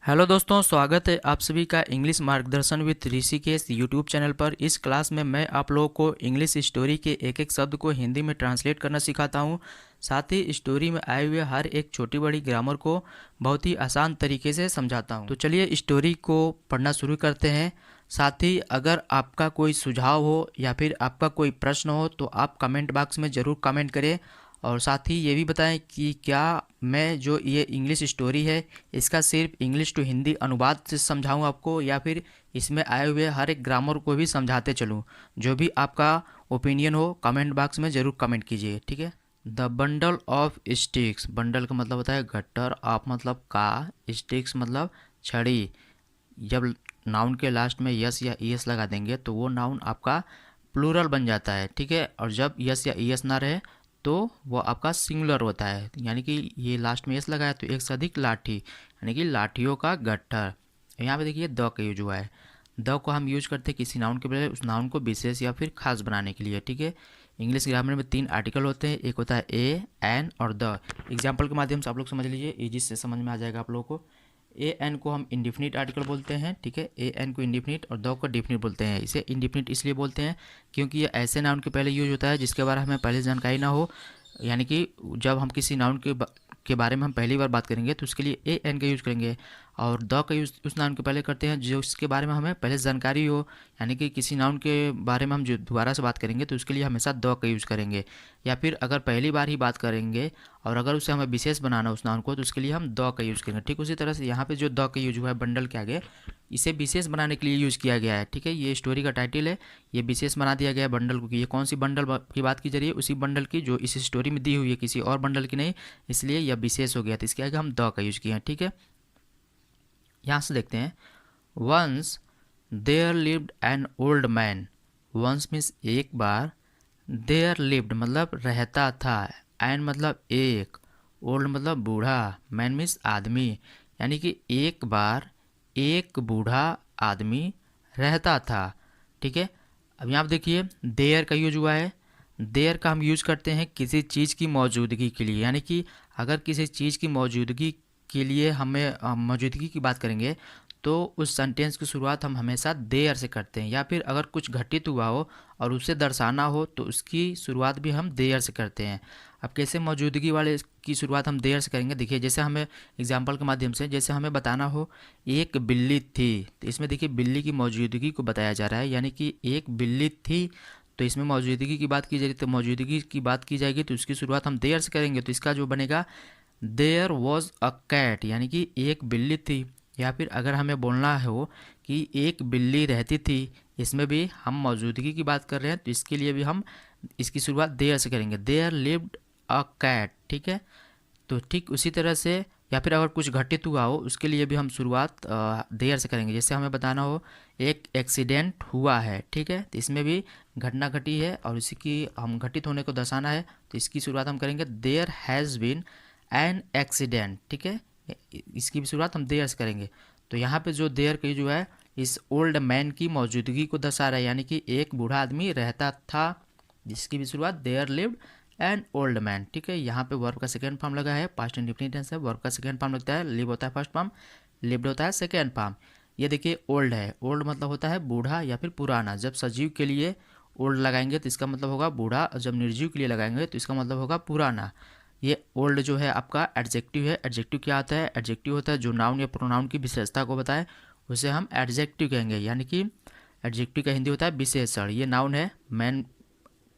Hello दोस्तों, स्वागत है आप सभी का इंग्लिश मार्गदर्शन विद ऋषिकेश यूट्यूब चैनल पर। इस क्लास में मैं आप लोगों को इंग्लिश स्टोरी के एक एक शब्द को हिंदी में ट्रांसलेट करना सिखाता हूं। साथ ही स्टोरी में आए हुए हर एक छोटी बड़ी ग्रामर को बहुत ही आसान तरीके से समझाता हूं। तो चलिए स्टोरी को पढ़ना शुरू करते हैं। साथ ही अगर आपका कोई सुझाव हो या फिर आपका कोई प्रश्न हो तो आप कमेंट बॉक्स में ज़रूर कमेंट करें। और साथ ही ये भी बताएं कि क्या मैं जो ये इंग्लिश स्टोरी है इसका सिर्फ इंग्लिश टू हिंदी अनुवाद से समझाऊं आपको, या फिर इसमें आए हुए हर एक ग्रामर को भी समझाते चलूं। जो भी आपका ओपिनियन हो कमेंट बॉक्स में ज़रूर कमेंट कीजिए, ठीक है। The bundle of sticks, bundle का मतलब होता है गट्टर, ऑफ मतलब का, स्टिक्स मतलब छड़ी। जब नाउन के लास्ट में यस या ईएस लगा देंगे तो वो नाउन आपका प्लूरल बन जाता है, ठीक है। और जब यस या ईएस ना रहे तो वो आपका सिंगुलर होता है, यानी कि ये लास्ट में यस लगाया तो एक से अधिक लाठी, यानी कि लाठियों का गट्ठर। यहाँ पे देखिए द का यूज हुआ है। द को हम यूज करते हैं किसी नाउन के पहले उस नाउन को विशेष या फिर खास बनाने के लिए, ठीक है। इंग्लिश ग्रामर में 3 आर्टिकल होते हैं, एक होता है ए, एन और द। एग्जाम्पल के माध्यम से आप लोग समझ लीजिए, इजी से समझ में आ जाएगा आप लोगों को। ए एन को हम इंडिफिनिट आर्टिकल बोलते हैं, ठीक है। ए एन को इंडिफिनिट और द को डिफिनिट बोलते हैं। इसे इंडिफिनिट इसलिए बोलते हैं क्योंकि ये ऐसे नाउन के पहले यूज होता है जिसके बारे में हमें पहले जानकारी ना हो, यानी कि जब हम किसी नाउन के बारे में हम पहली बार बात करेंगे तो उसके लिए ए एन का यूज़ करेंगे। और द का यूज़ उस नाउन के पहले करते हैं जो उसके बारे में हमें पहले जानकारी हो, यानी कि किसी नाउन के बारे में हम जो दोबारा से बात करेंगे तो उसके लिए हमेशा द का यूज़ करेंगे। या फिर अगर पहली बार ही बात करेंगे और अगर उसे हमें विशेष बनाना उस नाउन को तो उसके लिए हम द का यूज़ करेंगे। ठीक उसी तरह से यहाँ पे जो द का यूज हुआ है बंडल के आगे, इसे विशेष बनाने के लिए यूज़ किया गया है, ठीक है। ये स्टोरी का टाइटल है, ये विशेष बना दिया गया है बंडल को कि ये कौन सी बंडल की बात की जा रही है, उसी बंडल की जो इस स्टोरी में दी हुई है, किसी और बंडल की नहीं, इसलिए यह विशेष हो गया। तो इसके आगे हम द का यूज़ किए हैं, ठीक है। यहाँ से देखते हैं, once there lived an old man. Once means एक बार, देयर लिव्ड मतलब रहता था, एन मतलब एक, ओल्ड मतलब बूढ़ा, मैन मीन्स आदमी, यानी कि एक बार एक बूढ़ा आदमी रहता था, ठीक है। अब यहाँ पे देखिए देयर का यूज हुआ है। देयर का हम यूज करते हैं किसी चीज़ की मौजूदगी के लिए, यानी कि अगर किसी चीज़ की मौजूदगी के लिए हमें मौजूदगी की बात करेंगे तो उस सेंटेंस की शुरुआत हम हमेशा देयर से करते हैं। या फिर अगर कुछ घटित हुआ हो और उसे दर्शाना हो तो उसकी शुरुआत भी हम देयर से करते हैं। अब कैसे मौजूदगी वाले की शुरुआत हम देयर से करेंगे, देखिए जैसे हमें एग्जाम्पल के माध्यम से जैसे हमें बताना हो एक बिल्ली थी, तो इसमें देखिए बिल्ली की मौजूदगी को बताया जा रहा है, यानी कि एक बिल्ली थी तो इसमें मौजूदगी की बात की जा रही है, तो मौजूदगी की बात की जाएगी तो उसकी शुरुआत हम देयर से करेंगे। तो इसका जो बनेगा देयर वॉज अ कैट, यानी कि एक बिल्ली थी। या फिर अगर हमें बोलना हो कि एक बिल्ली रहती थी, इसमें भी हम मौजूदगी की बात कर रहे हैं तो इसके लिए भी हम इसकी शुरुआत देयर से करेंगे, देयर लिव्ड अ कैट, ठीक है। तो ठीक उसी तरह से या फिर अगर कुछ घटित हुआ हो उसके लिए भी हम शुरुआत देयर से करेंगे। जैसे हमें बताना हो एक एक्सीडेंट हुआ है, ठीक है, तो इसमें भी घटना घटी है और इसी की हम घटित होने को दर्शाना है तो इसकी शुरुआत हम करेंगे there has been an accident, ठीक है। इसकी भी शुरुआत हम देयर से करेंगे। तो यहाँ पे जो देयर की जो है इस ओल्ड मैन की मौजूदगी को दर्शा रहा है, यानी कि एक बूढ़ा आदमी रहता था, जिसकी भी शुरुआत there lived an old man, ठीक है। यहाँ पे वर्ब का सेकेंड फॉर्म लगा है, पास्ट इंडेफिनिट टेंस है, वर्ब का सेकेंड फॉर्म लगता है, लिव होता है फर्स्ट फॉर्म, लिव्ड होता है सेकेंड फॉर्म। ये देखिए ओल्ड है, ओल्ड मतलब होता है बूढ़ा या फिर पुराना। जब सजीव के लिए ओल्ड लगाएंगे तो इसका मतलब होगा बूढ़ा, और जब निर्जीव के लिए लगाएंगे तो इसका मतलब होगा पुराना। ये ओल्ड जो है आपका एडजेक्टिव है। एडजेक्टिव क्या होता है? एडजेक्टिव होता है जो नाउन या प्रोनाउन की विशेषता को बताए, उसे हम एडजेक्टिव कहेंगे, यानी कि एडजेक्टिव का हिंदी होता है विशेषण। ये नाउन है मैन।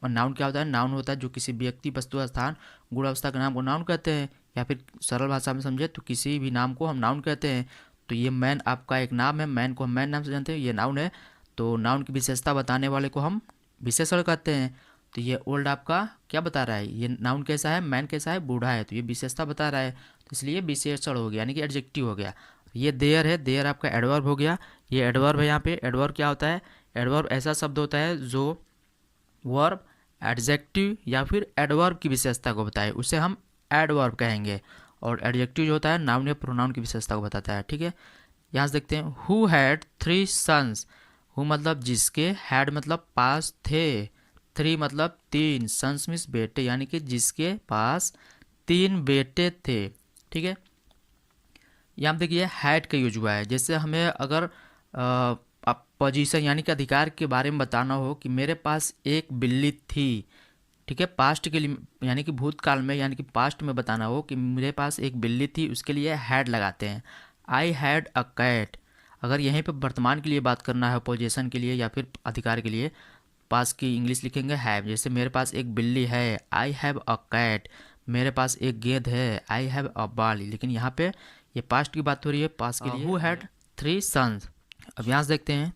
और नाउन क्या होता है? नाउन होता है जो किसी व्यक्ति, वस्तु, स्थान, गुण अवस्था के नाम को नाउन कहते हैं, या फिर सरल भाषा में समझे तो किसी भी नाम को हम नाउन कहते हैं। तो ये मैन आपका एक नाम है, मैन को हम मैन नाम से जानते हैं, ये नाउन है। तो नाउन की विशेषता बताने वाले को हम विशेषण कहते हैं। तो ये ओल्ड आपका क्या बता रहा है? ये नाउन कैसा है, मैन कैसा है, बूढ़ा है, तो ये विशेषता बता रहा है, तो इसलिए विशेषण हो गया, यानी कि एडजेक्टिव हो गया। ये देयर है, देयर आपका एडवर्ब हो गया। ये एडवर्ब है। यहाँ पे एडवर्ब क्या होता है? एडवर्ब ऐसा शब्द होता है जो वर्ब, एडजेक्टिव या फिर एडवर्ब की विशेषता को बताए, उसे हम एडवर्ब कहेंगे। और एडजेक्टिव जो होता है नाउन या प्रोनाउन की विशेषता को बताता है, ठीक है। यहाँ से देखते हैं, हु हैड 3 सन्स। हु मतलब जिसके, हैड मतलब पास थे, 3 मतलब 3, सन्स मीन्स बेटे, यानी कि जिसके पास 3 बेटे थे, ठीक है। यहाँ पे देखिए हैड का यूज हुआ है। जैसे हमें अगर पोजीशन यानी कि अधिकार के बारे में बताना हो कि मेरे पास एक बिल्ली थी, ठीक है, पास्ट के लिए यानी कि भूतकाल में यानी कि पास्ट में बताना हो कि मेरे पास एक बिल्ली थी, उसके लिए हैड लगाते हैं। I had a cat. अगर यहीं पे वर्तमान के लिए बात करना है पोजीशन के लिए या फिर अधिकार के लिए, पास की इंग्लिश लिखेंगे हैव। जैसे मेरे पास एक बिल्ली है, आई हैव अ कैट। मेरे पास एक गेंद है, आई हैव अ बॉल। लेकिन यहाँ पे ये पास्ट की बात हो रही है, पास के लिए। Who had 3 sons. अब यहाँ से देखते हैं,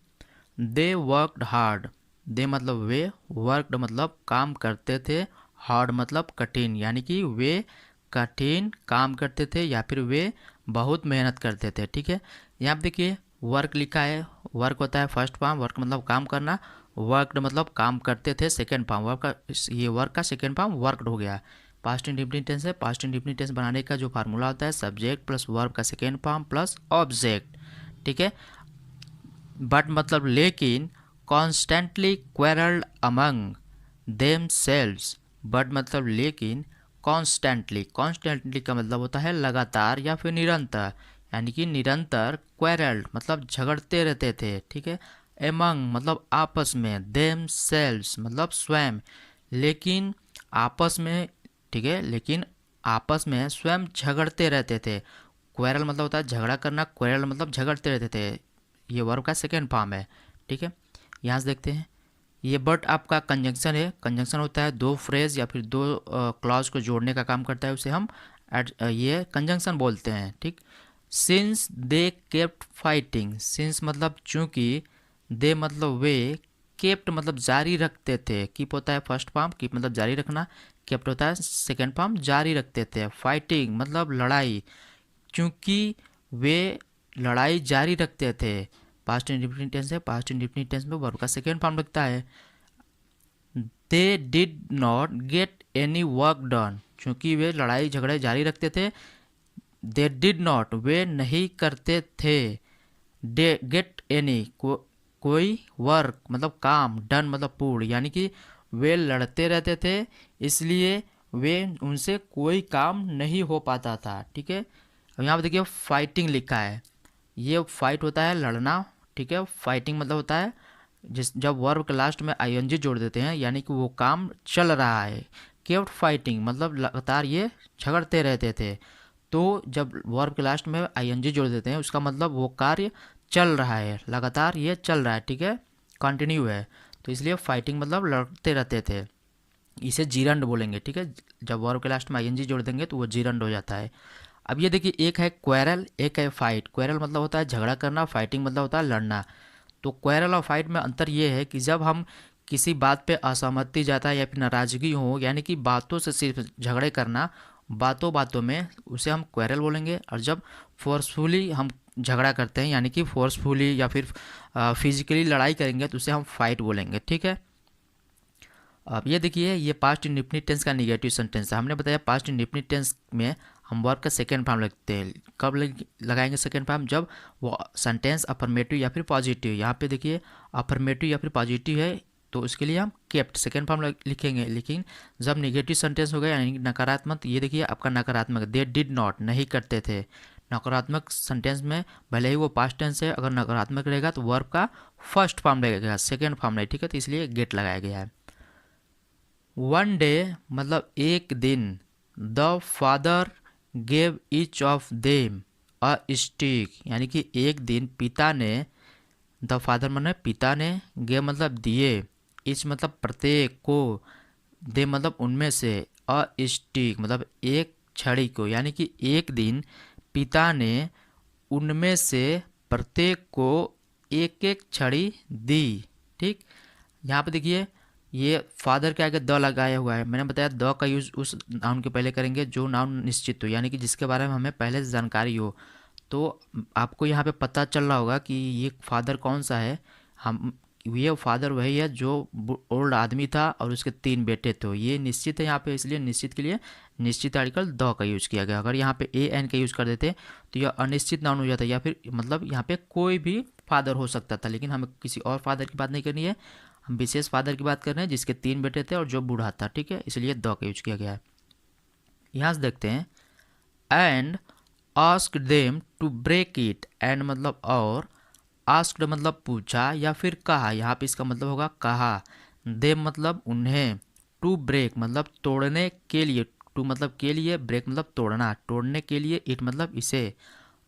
दे वर्कड हार्ड। दे मतलब वे, वर्कड मतलब काम करते थे, हार्ड मतलब कठिन, यानी कि वे कठिन काम करते थे या फिर वे बहुत मेहनत करते थे, ठीक है। यहाँ पे देखिए वर्क लिखा है, वर्क होता है फर्स्ट फॉर्म, वर्क मतलब काम करना, वर्कड मतलब काम करते थे सेकेंड फॉर्म, वर्क का ये वर्क का सेकेंड फॉर्म वर्कड हो गया। पास्ट इंडिफिनिट टेंस है, पास्ट इंडिफिनिट टेंस बनाने का जो फार्मूला होता है सब्जेक्ट प्लस वर्ब का सेकेंड फॉर्म प्लस ऑब्जेक्ट, ठीक है। बट मतलब लेकिन, constantly quarrelled among themselves. But मतलब लेकिन, कॉन्स्टेंटली, कॉन्स्टेंटली का मतलब होता है लगातार या फिर निरंतर, यानी कि निरंतर, क्वेरल्ड मतलब झगड़ते रहते थे, ठीक है। एमंग मतलब आपस में, देम सेल्व्स मतलब स्वयं, लेकिन आपस में, ठीक है, लेकिन आपस में स्वयं झगड़ते रहते थे। क्वेरल मतलब होता है झगड़ा करना, क्वेरल मतलब झगड़ते रहते थे, ये वर्ब का सेकेंड फॉर्म है, ठीक है। यहाँ से देखते हैं, ये बट आपका कंजंक्शन है। कंजंक्शन होता है दो फ्रेज या फिर दो क्लॉज को जोड़ने का काम करता है, उसे हम ये कंजंक्शन बोलते हैं, ठीक। Since they kept fighting. Since मतलब चूंकि, दे मतलब वे, केप्ट मतलब जारी रखते थे। कीप होता है फर्स्ट फॉर्म, कीप मतलब जारी रखना, केप्ट होता है सेकेंड फॉर्म जारी रखते थे। फाइटिंग मतलब लड़ाई, क्योंकि वे लड़ाई जारी रखते थे। पास्ट इंडिफिनिट टेंस है, पास्ट इंडिफिनिट टेंस में वर्ब का सेकेंड फॉर्म लगता है। They did not get any work done. क्योंकि वे लड़ाई झगड़े जारी रखते थे, दे डिड नॉट वे नहीं करते थे, डे गेट एनी कोई वर्क मतलब काम, डन मतलब पूर्ण, यानी कि वे लड़ते रहते थे इसलिए वे उनसे कोई काम नहीं हो पाता था, ठीक है। अब यहाँ पर देखिए फाइटिंग लिखा है, ये फाइट होता है लड़ना, ठीक है। फाइटिंग मतलब होता है जिस जब वर्ब के लास्ट में आईएनजी जोड़ देते हैं, यानी कि वो काम चल रहा है। केप्ट फाइटिंग मतलब लगातार ये झगड़ते रहते थे। तो जब वर्ब के लास्ट में आईएनजी जोड़ देते हैं उसका मतलब वो कार्य चल रहा है, लगातार ये चल रहा है, ठीक है, कंटिन्यू है। तो इसलिए फाइटिंग मतलब लड़ते रहते थे, इसे जीरंड बोलेंगे, ठीक है। जब वर्ब के लास्ट में आईएनजी जोड़ देंगे तो वो जीरंड हो जाता है। अब ये देखिए, एक है क्वेरल, एक है फाइट। क्वेरल मतलब होता है झगड़ा करना, फाइटिंग मतलब होता है लड़ना। तो क्वेरल और फाइट में अंतर ये है कि जब हम किसी बात पे असहमति जाता है या फिर नाराजगी हो, यानी कि बातों से सिर्फ झगड़े करना, बातों बातों में, उसे हम क्वेरल बोलेंगे। और जब फोर्सफुली हम झगड़ा करते हैं यानी कि फोर्सफुली या फिर फिजिकली लड़ाई करेंगे तो उसे हम फाइट बोलेंगे, ठीक है। अब ये देखिए, ये पास्ट इंडिफिनिट टेंस का निगेटिव सेंटेंस है। हमने बताया पास्ट इंडिफिनिट टेंस में हम वर्ब का सेकेंड फॉर्म लगते हैं। कब लगाएंगे सेकेंड फॉर्म? जब वो सेंटेंस अफर्मेटिव या फिर पॉजिटिव, यहाँ पे देखिए अफर्मेटिव या फिर पॉजिटिव है तो उसके लिए हम केप्ट सेकेंड फॉर्म लिखेंगे। लेकिन जब निगेटिव सेंटेंस हो गया यानी नकारात्मक, ये देखिए आपका नकारात्मक, दे डिड नॉट नहीं करते थे। नकारात्मक सेंटेंस में भले ही वो पास्ट टेंस है, अगर नकारात्मक रहेगा तो वर्ब का फर्स्ट फॉर्म लगेगा, सेकेंड फॉर्म नहीं, ठीक है। तो इसलिए गेट लगाया गया है। वन डे मतलब एक दिन, the father gave each of them a stick, यानी कि एक दिन पिता ने, द फादर माने पिता ने, गेव मतलब दिए, ईच मतलब प्रत्येक को, दे मतलब उनमें से, अ स्टिक मतलब एक छड़ी को, यानी कि एक दिन पिता ने उनमें से प्रत्येक को एक एक छड़ी दी, ठीक। यहाँ पे देखिए ये फादर के आगे द लगाया हुआ है। मैंने बताया द का यूज़ उस नाउन के पहले करेंगे जो नाउन निश्चित हो, यानी कि जिसके बारे में हमें पहले से जानकारी हो। तो आपको यहाँ पे पता चल रहा होगा कि ये फादर कौन सा है। हम ये फादर वही है जो ओल्ड आदमी था और उसके 3 बेटे थे। ये निश्चित है यहाँ पे, इसलिए निश्चित के लिए निश्चित आर्टिकल द का यूज़ किया गया। अगर यहाँ पे ए एन का यूज़ कर देते तो यह अनिश्चित नाउन हो जाता है, या फिर मतलब यहाँ पे कोई भी फादर हो सकता था, लेकिन हमें किसी और फादर की बात नहीं करनी है, हम विशेष फादर की बात कर रहे हैं जिसके 3 बेटे थे और जो बूढ़ा था, ठीक है, इसलिए द का यूज किया गया है। यहाँ से देखते हैं, and asked them to break it, and मतलब और, आस्क्ड मतलब पूछा या फिर कहा, यहाँ पे इसका मतलब होगा कहा, देम मतलब उन्हें, टू ब्रेक मतलब तोड़ने के लिए, टू मतलब के लिए, ब्रेक मतलब तोड़ना, तोड़ने के लिए, इट मतलब इसे,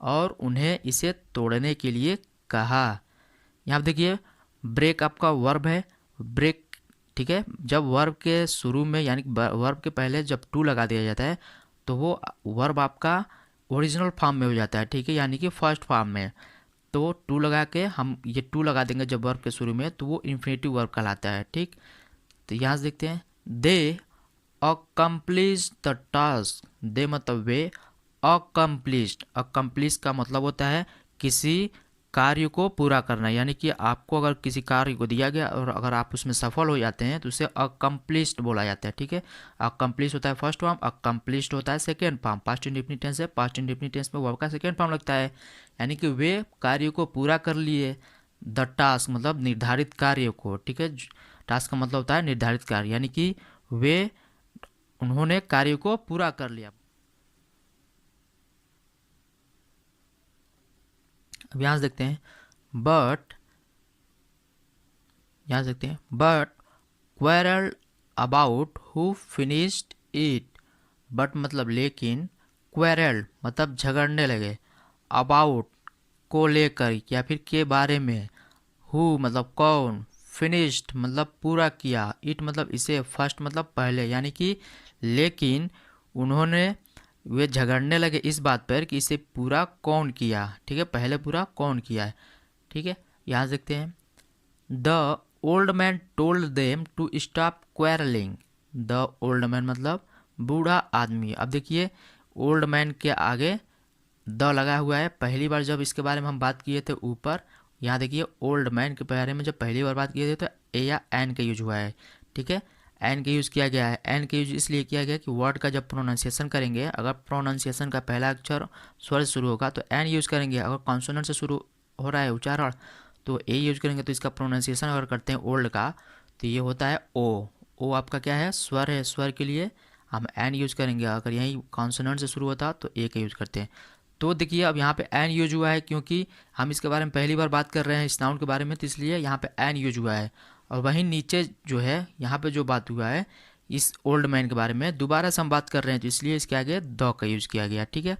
और उन्हें इसे तोड़ने के लिए कहा। यहाँ पे देखिए ब्रेक आपका वर्ब है, ब्रेक, ठीक है। जब वर्ब के शुरू में यानी वर्ब के पहले जब टू लगा दिया जाता है तो वो वर्ब आपका ओरिजिनल फॉर्म में हो जाता है, ठीक है, यानी कि फर्स्ट फॉर्म में। तो टू लगा के हम ये टू लगा देंगे जब वर्ब के शुरू में, तो वो इन्फिनेटिव वर्ब कहलाता है, ठीक। तो यहाँ से देखते हैं, दे अकम्प्लिश द टास्क, दे मतलब वे, अकम्प्लिश्ड, अकम्प्लिश का मतलब होता है किसी कार्य को पूरा करना, यानी कि आपको अगर किसी कार्य को दिया गया और अगर आप उसमें सफल हो जाते हैं तो उसे अकम्प्लिश्ड बोला जाता है, ठीक है। अकम्प्लिश होता है फर्स्ट फॉर्म, अकम्प्लिश्ड होता है second form, past indefinite tense है, पास्ट इंडेफिनिट टेंस में वर्ब का सेकेंड फॉर्म लगता है, यानी कि वे कार्य को पूरा कर लिए। द टास्क मतलब निर्धारित कार्य को, ठीक है, टास्क का मतलब होता है निर्धारित कार्य, यानी कि वे, उन्होंने कार्य को पूरा कर लिया। अब यहाँ से देखते हैं, बट, यहाँ से देखते हैं, but quarrel about who finished it, but मतलब लेकिन, क्वेरल मतलब झगड़ने लगे, अबाउट को लेकर या फिर के बारे में, हु मतलब कौन, फिनिश्ड मतलब पूरा किया, इट मतलब इसे, फर्स्ट मतलब पहले, यानी कि लेकिन उन्होंने, वे झगड़ने लगे इस बात पर कि इसे पूरा कौन किया, ठीक है, पहले पूरा कौन किया है, ठीक है। यहाँ से देखते हैं, the old man told them to stop quarrelling, the old man मतलब बूढ़ा आदमी। अब देखिए ओल्ड मैन के आगे द लगा हुआ है, पहली बार जब इसके बारे में हम बात किए थे ऊपर, यहाँ देखिए ओल्ड मैन के बारे में जब पहली बार बात किए थे तो ए या एन का यूज हुआ है, ठीक है, एन का यूज़ किया गया है। एन का यूज इसलिए किया गया कि वर्ड का जब प्रोनाउंसिएशन करेंगे, अगर प्रोनाउंसिएशन का पहला अक्षर स्वर से शुरू होगा तो एन यूज़ करेंगे, अगर कॉन्सोनेंट से शुरू हो रहा है उच्चारण तो ए यूज करेंगे। तो इसका प्रोनाउंसिएशन अगर करते हैं ओल्ड का तो ये होता है ओ, ओ आपका क्या है, स्वर है, स्वर के लिए हम एन यूज करेंगे, अगर यही कॉन्सोनेंट से शुरू होता तो ए का यूज करते हैं। तो देखिए अब यहाँ पे एन यूज हुआ है क्योंकि हम इसके बारे में पहली बार बात कर रहे हैं इस नाउन के बारे में, तो इसलिए यहाँ पे एन यूज हुआ है। और वहीं नीचे जो है यहाँ पे जो बात हुआ है इस ओल्ड मैन के बारे में दोबारा से हम बात कर रहे हैं, तो इसलिए इसके आगे द का यूज किया गया, ठीक है।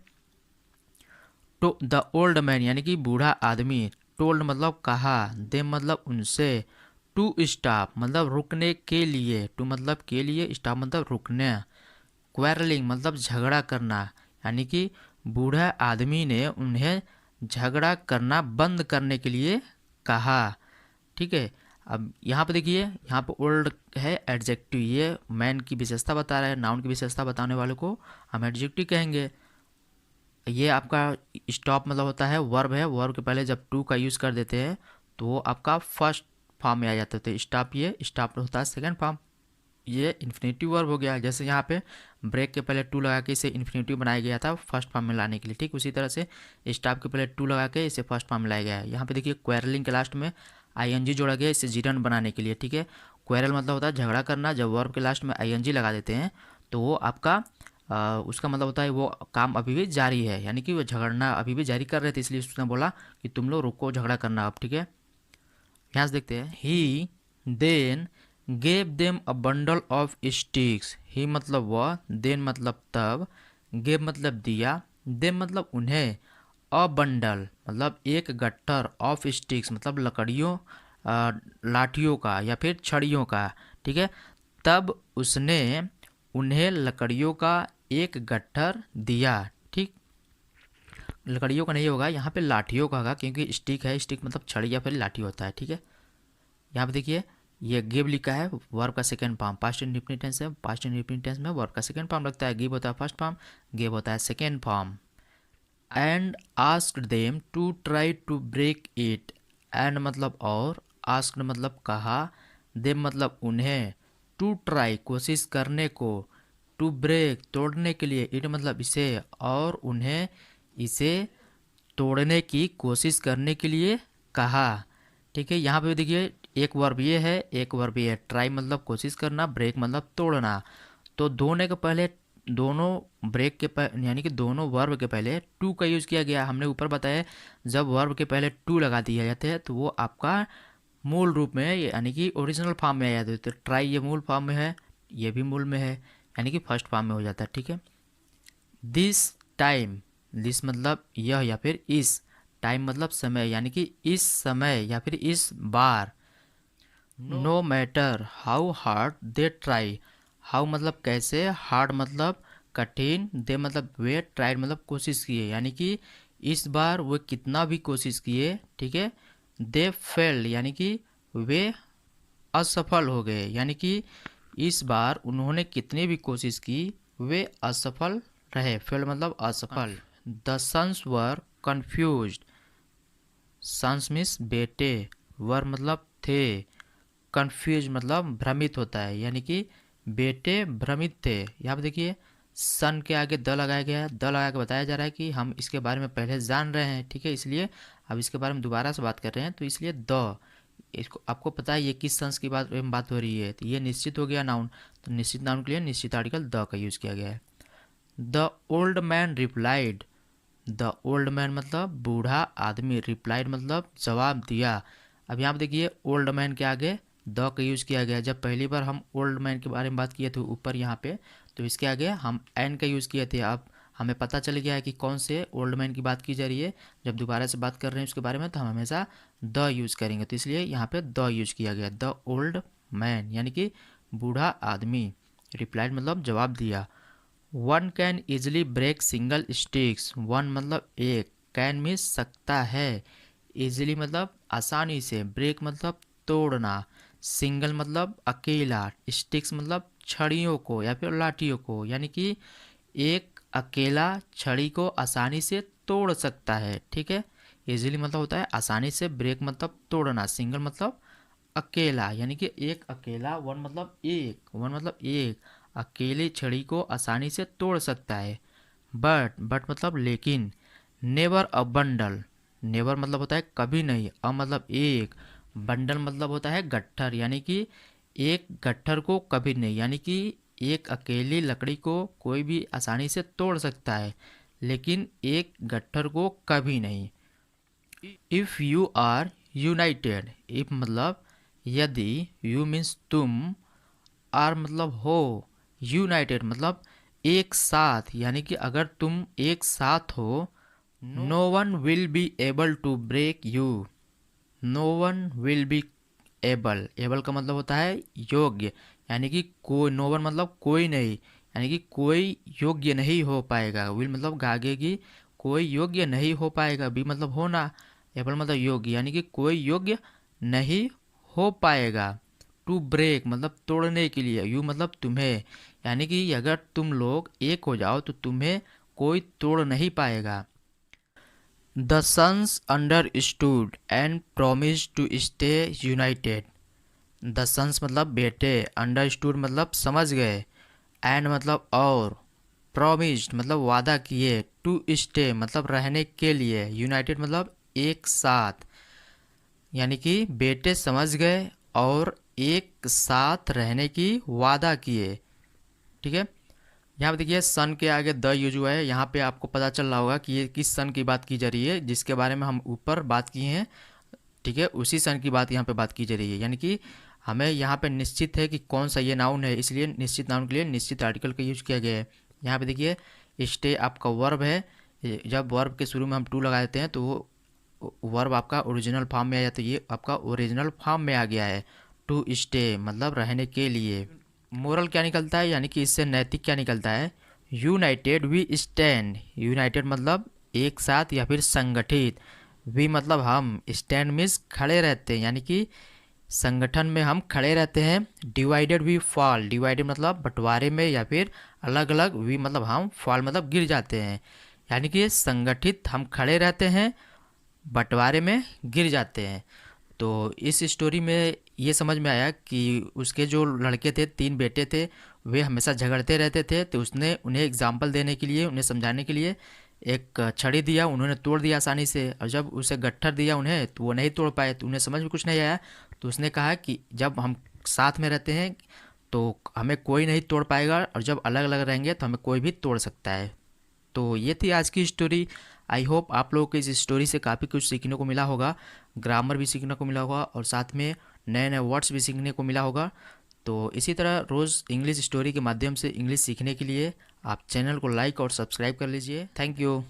तो द ओल्ड मैन यानी कि बूढ़ा आदमी, टोल्ड मतलब कहा, दे मतलब उनसे, टू स्टॉप मतलब रुकने के लिए, टू मतलब के लिए, स्टॉप मतलब रुकने, क्वेरलिंग मतलब झगड़ा करना, यानी कि बूढ़ा आदमी ने उन्हें झगड़ा करना बंद करने के लिए कहा, ठीक है। अब यहाँ पे देखिए, यहाँ पे ओल्ड है एडजेक्टिव, ये मैन की विशेषता बता रहा है, नाउन की विशेषता बताने वाले को हम एडजेक्टिव कहेंगे। ये आपका स्टॉप मतलब होता है वर्ब है, वर्ब के पहले जब टू का यूज़ कर देते हैं तो वो आपका फर्स्ट फॉर्म में आ जाता है, तो स्टॉप, ये स्टॉप होता है सेकंड फॉर्म, ये इन्फिनेटिव वर्ब हो गया। जैसे यहाँ पे ब्रेक के पहले टू लगा के इसे इन्फिनेटिव बनाया गया था फर्स्ट फॉर्म में लाने के लिए, ठीक उसी तरह से स्टॉप के पहले टू लगा के इसे फर्स्ट फॉर्म में लाया गया है। यहाँ पे देखिए क्वेरलिंग के लास्ट में आईएनजी जोड़ा गया इसे जीरन बनाने के लिए, ठीक है। क्वेरल मतलब होता है झगड़ा करना, जब वर्ब के लास्ट में आईएनजी लगा देते हैं तो वो आपका उसका मतलब होता है वो काम अभी भी जारी है, यानी कि वो झगड़ना अभी भी जारी कर रहे थे, इसलिए उसने बोला कि तुम लोग रुको झगड़ा करना अब, ठीक है। यहाँ से देखते हैं, he then gave them a bundle of sticks, he मतलब वह, देन मतलब तब, गेव मतलब दिया, देम मतलब उन्हें, अ बंडल मतलब एक गट्ठर, ऑफ स्टिक्स मतलब लकड़ियों, लाठियों का या फिर छड़ियों का, ठीक है। तब उसने उन्हें लकड़ियों का एक गट्ठर दिया, ठीक, लकड़ियों का नहीं होगा यहाँ पे, लाठियों का होगा क्योंकि स्टिक है, स्टिक मतलब छड़ी या फिर लाठी होता है, ठीक है। यहाँ पे देखिए ये गिव लिखा है, वर्ब का second form, past indefinite tense है, पास्ट इंडेफिनिट टेंस में वर्ब का सेकंड फॉर्म लगता है, गिव होता है फर्स्ट फॉर्म, गिव होता है second form. And asked them to try to break it, and मतलब और, आस्क्ड मतलब कहा, देम मतलब उन्हें, टू ट्राई कोशिश करने को, टू ब्रेक तोड़ने के लिए, इट मतलब इसे, और उन्हें इसे तोड़ने की कोशिश करने के लिए कहा, ठीक है। यहाँ पे देखिए एक वर्ब ये है, एक वर्ब ये है, ट्राई मतलब कोशिश करना, ब्रेक मतलब तोड़ना, तो दोनों के पहले दोनों ब्रेक के यानी कि दोनों वर्ब के पहले टू का यूज़ किया गया। हमने ऊपर बताया जब वर्ब के पहले टू लगा दिया जाता है तो वो आपका मूल रूप में यानी कि ओरिजिनल फॉर्म में आ जाता है। तो ट्राई ये मूल फॉर्म में है, ये भी मूल में है, यानी कि फर्स्ट फॉर्म में हो जाता है। ठीक है। दिस टाइम, दिस मतलब यह या फिर इस, टाइम मतलब समय, यानी कि इस समय या फिर इस बार। No matter how hard they try, how मतलब कैसे, हार्ड मतलब कठिन, दे मतलब वे, ट्राई मतलब कोशिश किए, यानी कि इस बार वो कितना भी कोशिश किए, ठीक है, दे फेल्ड यानी कि वे असफल हो गए, यानी कि इस बार उन्होंने कितनी भी कोशिश की वे असफल रहे। फेल्ड मतलब असफल। The sons were confused, sons means बेटे, वर मतलब थे, कंफ्यूज मतलब भ्रमित होता है, यानी कि बेटे भ्रमित थे। यहाँ पे देखिए सन के आगे द लगाया गया है, द लगा के बताया जा रहा है कि हम इसके बारे में पहले जान रहे हैं, ठीक है, इसलिए अब इसके बारे में दोबारा से बात कर रहे हैं, तो इसलिए द, इसको आपको पता है ये किस सेंस की बात हो रही है, तो ये निश्चित हो गया नाउन, तो निश्चित नाउन के लिए निश्चित आर्टिकल द का यूज़ किया गया है। The old man replied, the old man मतलब बूढ़ा आदमी, रिप्लाइड मतलब जवाब दिया। अब यहाँ पे देखिए ओल्ड मैन के आगे द का यूज़ किया गया। जब पहली बार हम ओल्ड मैन के बारे में बात किए थे ऊपर यहाँ पे, तो इसके आगे हम एन का यूज़ किए थे। अब हमें पता चल गया है कि कौन से ओल्ड मैन की बात की जा रही है। जब दोबारा से बात कर रहे हैं उसके बारे में तो हम हमेशा द यूज़ करेंगे, तो इसलिए यहाँ पे द यूज़ किया गया। द ओल्ड मैन यानी कि बूढ़ा आदमी, रिप्लाइड मतलब जवाब दिया। One can easily break single sticks, one मतलब एक, कैन मीन्स सकता है, ईजिली मतलब आसानी से, ब्रेक मतलब तोड़ना, सिंगल मतलब अकेला, स्टिक्स मतलब छड़ियों को या फिर लाठियों को, यानी कि एक अकेला छड़ी को आसानी से तोड़ सकता है। ठीक है। इजीली मतलब होता है आसानी से, ब्रेक मतलब तोड़ना, सिंगल मतलब अकेला, यानी कि एक अकेला, वन मतलब एक, वन मतलब एक, अकेली छड़ी को आसानी से तोड़ सकता है। बट मतलब लेकिन, नेवर अ बंडल, नेवर मतलब होता है कभी नहीं, अ मतलब एक, बंडल मतलब होता है गट्ठर, यानी कि एक गट्ठर को कभी नहीं, यानी कि एक अकेली लकड़ी को कोई भी आसानी से तोड़ सकता है लेकिन एक गट्ठर को कभी नहीं। If you are united, if मतलब यदि, यू मीन्स तुम, आर मतलब हो, यूनाइटेड मतलब एक साथ, यानी कि अगर तुम एक साथ हो, no one will be able to break you, no one will be able, able का मतलब होता है योग्य, यानी कि कोई, नो वन मतलब कोई नहीं, यानी कि कोई योग्य नहीं हो पाएगा, विल मतलब आगे की, कोई योग्य नहीं हो पाएगा, बी मतलब होना, एबल मतलब योग्य, यानी कि कोई योग्य नहीं हो पाएगा। टू ब्रेक मतलब तोड़ने के लिए, यू मतलब तुम्हें, यानी कि अगर तुम लोग एक हो जाओ तो तुम्हें कोई तोड़ नहीं पाएगा। The sons understood and promised to stay united, the sons मतलब बेटे, अंडरस्टूड मतलब समझ गए, एंड मतलब और, promised मतलब वादा किए, टू स्टे मतलब रहने के लिए, यूनाइटेड मतलब एक साथ, यानी कि बेटे समझ गए और एक साथ रहने की वादा किए। ठीक है। यहाँ पे देखिए सन के आगे द यूज हुआ है, यहाँ पे आपको पता चल रहा होगा कि ये किस सन की बात की जा रही है जिसके बारे में हम ऊपर बात किए हैं। ठीक है, उसी सन की बात यहाँ पे बात की जा रही है, यानी कि हमें यहाँ पे निश्चित है कि कौन सा ये नाउन है, इसलिए निश्चित नाउन के लिए निश्चित आर्टिकल का यूज किया गया है। यहाँ पे देखिए स्टे आपका वर्ब है, जब वर्ब के शुरू में हम टू लगा देते हैं तो वो वर्ब आपका ओरिजिनल फॉर्म में आ जाता है, ये आपका ओरिजिनल फॉर्म में आ गया है। टू स्टे मतलब रहने के लिए। मोरल क्या निकलता है, यानी कि इससे नैतिक क्या निकलता है, यूनाइटेड वी स्टैंड, यूनाइटेड मतलब एक साथ या फिर संगठित, वी मतलब हम, स्टैंड मीन्स खड़े रहते हैं, यानी कि संगठन में हम खड़े रहते हैं। डिवाइडेड वी फॉल, डिवाइडेड मतलब बंटवारे में या फिर अलग अलग, वी मतलब हम, फॉल मतलब गिर जाते हैं, यानी कि संगठित हम खड़े रहते हैं, बंटवारे में गिर जाते हैं। तो इस स्टोरी में ये समझ में आया कि उसके जो लड़के थे, तीन बेटे थे, वे हमेशा झगड़ते रहते थे, तो उसने उन्हें एग्जाम्पल देने के लिए, उन्हें समझाने के लिए एक छड़ी दिया, उन्होंने तोड़ दिया आसानी से, और जब उसे गट्ठर दिया उन्हें तो वो नहीं तोड़ पाए, तो उन्हें समझ में कुछ नहीं आया। तो उसने कहा कि जब हम साथ में रहते हैं तो हमें कोई नहीं तोड़ पाएगा, और जब अलग अलग रहेंगे तो हमें कोई भी तोड़ सकता है। तो ये थी आज की स्टोरी। आई होप आप लोगों को इस स्टोरी से काफ़ी कुछ सीखने को मिला होगा, ग्रामर भी सीखने को मिला होगा और साथ में नए नए वर्ड्स भी सीखने को मिला होगा। तो इसी तरह रोज़ इंग्लिश स्टोरी के माध्यम से इंग्लिश सीखने के लिए आप चैनल को लाइक और सब्सक्राइब कर लीजिए। Thank you.